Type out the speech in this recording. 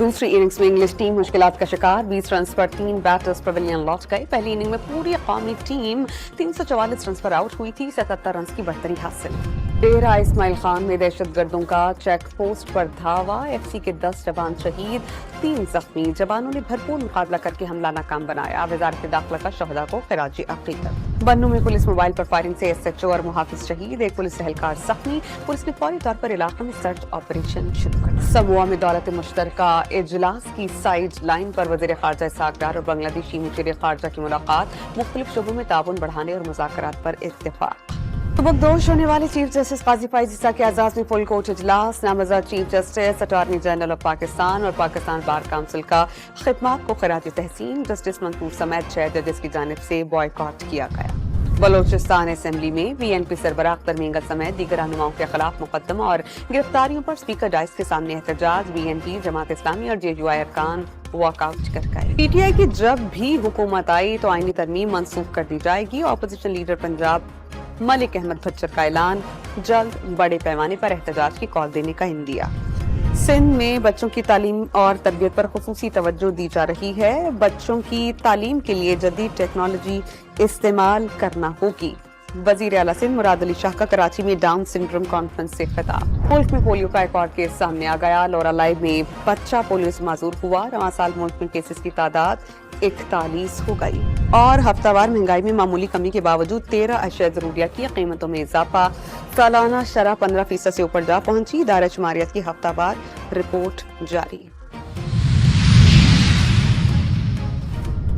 दूसरी इनिंग्स में English team मुश्किलात का शिकार, 20 रन पर 3 बैटर्स पवेलियन लौट गए। पहली इनिंग में पूरी कौमी टीम 344 रन पर आउट हुई थी, 77 रन की बढ़तरी हासिल। डेरा इस्माइल खान में दहशतगर्दों का चेक पोस्ट पर धावा, एफसी के 10 जवान शहीद, 3 जख्मी। जवानों ने भरपूर मुकाबला करके हमला नाकाम बनाया। वजारत दाखिला का शहदा को खिराजी अकीदत। बन्नू में पुलिस मोबाइल पर फायरिंग से एसएचओ और मुहाफिज शहीद, एक पुलिस एहलकार जख्मी। पुलिस ने फौरी तौर पर इलाके में सर्च ऑपरेशन शुरू कर दिया। समोआ में दौलत मुश्तरका इजलास की साइड लाइन पर वज़ीर ख़ारजा इसहाक़ डार और बांग्लादेशी मुशीर ख़ारजा की मुलाकात, मुख्तलिफ शोबों में ताउन बढ़ाने और मुज़ाकरात पर इत्तेफाक। सुबकदोश होने वाले चीफ जस्टिस काजी फैज़ ईसा के एजाज़ में फुल कोर्ट इजलास, नामज़द chief justice, attorney general of Pakistan और पाकिस्तान बार काउंसिल का खिदमात को खिराज तहसीन। जस्टिस मंसूर समेत 6 जजेस की जानिब से बॉयकॉट किया गया। बलोचिस्तान असेंबली में बीएनपी सरबराह अख्तर मींगल समेत दीगर रहनुमाओं के खिलाफ मुकदमा और गिरफ्तारियों पर स्पीकर डाइस के सामने एहतजाज। बीएनपी, जमात इस्लामी और जेयूआई अरकान वॉकआउट कर गए। पीटीआई की जब भी हुकूमत आई तो आईनी तरमीम मंसूख कर दी जाएगी। ऑपोजिशन लीडर पंजाब मलिक अहमद भच्चर का ऐलान, जल्द बड़े पैमाने पर एहतजाज की कॉल देने का इंदिया। सिंध में बच्चों की तालीम और तरबियत पर खुसूसी तवज्जो दी जा रही है। बच्चों की तालीम के लिए जदीद टेक्नोलॉजी इस्तेमाल करना होगी। वजीर आला सिंध मुराद अली शाह का कराची में डाउन सिंड्रोम कॉन्फ्रेंस से खिताब। मुल्क में पोलियो का एक और केस सामने आ गया। लौरा लाइव में बच्चा पोलियो से माजूर हुआ। रवां साल मुल्क में केसेस की तादाद 41 हो गई। और हफ्तावार महंगाई में मामूली कमी के बावजूद 13 अशिया ज़रूरियात की कीमतों में इजाफा। सालाना शरह 15% से ऊपर जा पहुंची। इदारा शुमारियत की हफ्तावार रिपोर्ट जारी।